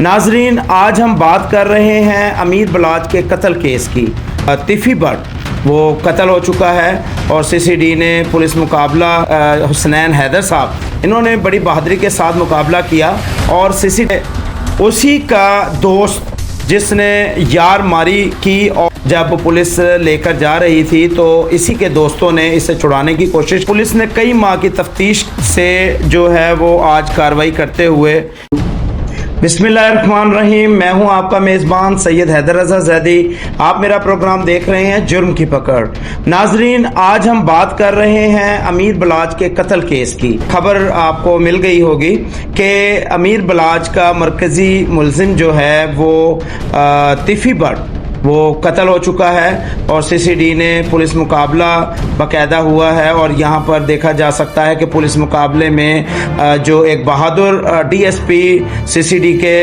नाजरीन, आज हम बात कर रहे हैं अमीर बलाच के कत्ल केस की। तिफी भट्ट वो कत्ल हो चुका है और सीसीडी ने पुलिस मुकाबला हुसनैन हैदर साहब इन्होंने बड़ी बहादुरी के साथ मुकाबला किया और सीसीडी उसी का दोस्त जिसने यार मारी की और जब पुलिस लेकर जा रही थी तो इसी के दोस्तों ने इसे छुड़ाने की कोशिश। पुलिस ने कई माह की तफ्तीश से जो है वो आज कार्रवाई करते हुए बिस्मिल्लाहिर्रहमानिर्रहीम। मैं हूं आपका मेज़बान सैयद हैदर रज़ा ज़ैदी। आप मेरा प्रोग्राम देख रहे हैं जुर्म की पकड़। नाजरीन, आज हम बात कर रहे हैं अमीर बलाच के कत्ल केस की। खबर आपको मिल गई होगी कि अमीर बलाच का मरकज़ी मुलजिम जो है वो तिफी भट्ट वो कत्ल हो चुका है और सीसीडी ने पुलिस मुकाबला बाकायदा हुआ है। और यहाँ पर देखा जा सकता है कि पुलिस मुकाबले में जो एक बहादुर डीएसपी सीसीडी के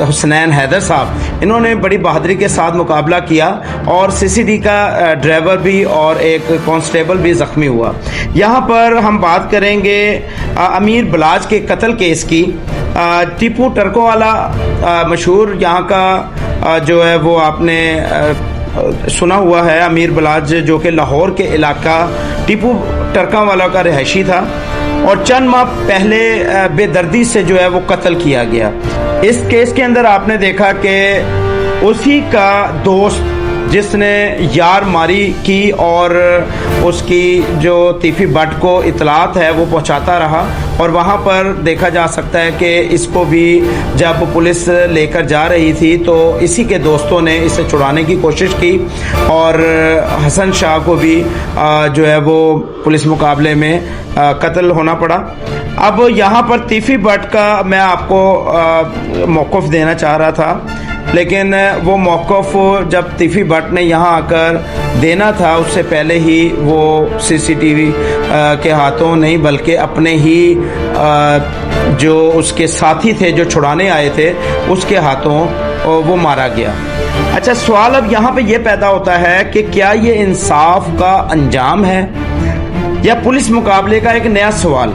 हुसनैन हैदर साहब इन्होंने बड़ी बहादुरी के साथ मुकाबला किया और सीसीडी का ड्राइवर भी और एक कांस्टेबल भी ज़ख्मी हुआ। यहाँ पर हम बात करेंगे अमीर बलाच के कत्ल केस की। टीपू टर्को वाला मशहूर यहाँ का जो है वो आपने सुना हुआ है। अमीर बलाच जो कि लाहौर के इलाका टीपू टर्का वाला का रिहायशी था और चंद माह पहले बेदर्दी से जो है वो कत्ल किया गया। इस केस के अंदर आपने देखा कि उसी का दोस्त जिसने यार मारी की और उसकी जो तिफी भट्ट को इतलात है वो पहुंचाता रहा और वहां पर देखा जा सकता है कि इसको भी जब पुलिस लेकर जा रही थी तो इसी के दोस्तों ने इसे छुड़ाने की कोशिश की और हसन शाह को भी जो है वो पुलिस मुकाबले में कत्ल होना पड़ा। अब यहाँ पर तिफी भट्ट का मैं आपको मौक़िफ़ देना चाह रहा था, लेकिन वो मौक़िफ़ जब तिफी भट्ट ने यहाँ आकर देना था उससे पहले ही वो सीसीटीवी के हाथों नहीं बल्कि अपने ही जो उसके साथी थे जो छुड़ाने आए थे उसके हाथों वो मारा गया। अच्छा, सवाल अब यहाँ पे ये पैदा होता है कि क्या ये इंसाफ का अंजाम है या पुलिस मुकाबले का एक नया सवाल।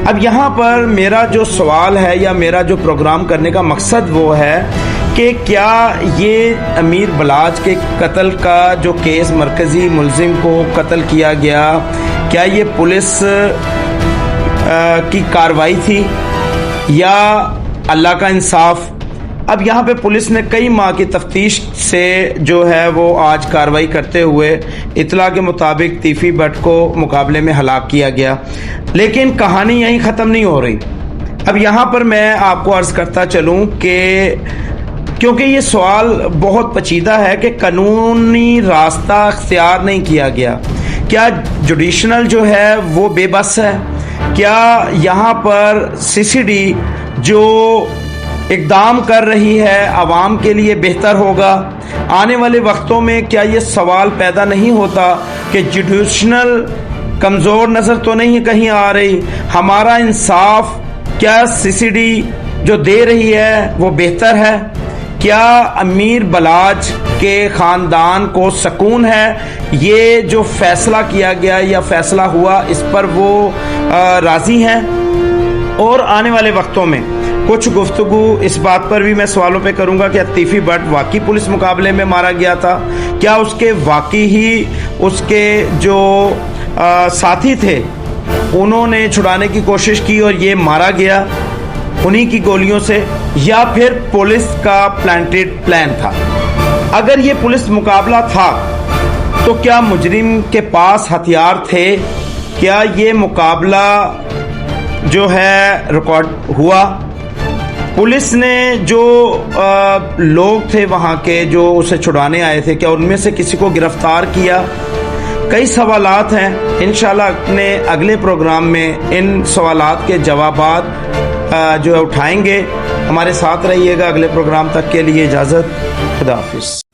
अब यहाँ पर मेरा जो सवाल है या मेरा जो प्रोग्राम करने का मकसद वो है कि क्या ये अमीर बलाच के कत्ल का जो केस मरकज़ी मुलजिम को कत्ल किया गया, क्या ये पुलिस की कार्रवाई थी या अल्लाह का इंसाफ। अब यहाँ पे पुलिस ने कई माह की तफ्तीश से जो है वो आज कार्रवाई करते हुए इतला के मुताबिक तिफी भट्ट को मुकाबले में हलाक किया गया। लेकिन कहानी यहीं ख़त्म नहीं हो रही। अब यहाँ पर मैं आपको अर्ज़ करता चलूँ कि क्योंकि ये सवाल बहुत पेचीदा है कि कानूनी रास्ता अख्तियार नहीं किया गया, क्या जुडिशनल जो है वो बेबस है, क्या यहाँ पर सीसीडी जो इक़दाम कर रही है आवाम के लिए बेहतर होगा। आने वाले वक्तों में क्या ये सवाल पैदा नहीं होता कि जुडिशनल कमज़ोर नज़र तो नहीं कहीं आ रही, हमारा इंसाफ क्या सीसीडी जो दे रही है वो बेहतर है, क्या अमीर बलाच के ख़ानदान को सुकून है, ये जो फैसला किया गया या फैसला हुआ इस पर वो राज़ी हैं। और आने वाले वक्तों में कुछ गुफ्तगू इस बात पर भी मैं सवालों पे करूंगा कि तिफी भट्ट वाकई पुलिस मुकाबले में मारा गया था, क्या उसके वाकई ही उसके जो साथी थे उन्होंने छुड़ाने की कोशिश की और ये मारा गया उन्हीं की गोलियों से, या फिर पुलिस का प्लांटेड प्लान था। अगर ये पुलिस मुकाबला था तो क्या मुजरिम के पास हथियार थे, क्या ये मुकाबला जो है रिकॉर्ड हुआ, पुलिस ने जो लोग थे वहाँ के जो उसे छुड़ाने आए थे क्या उनमें से किसी को गिरफ्तार किया। कई सवालात हैं, इंशाल्लाह अपने अगले प्रोग्राम में इन सवालात के जवाबात जो है उठाएंगे। हमारे साथ रहिएगा। अगले प्रोग्राम तक के लिए इजाज़त, खुदा हाफिज़।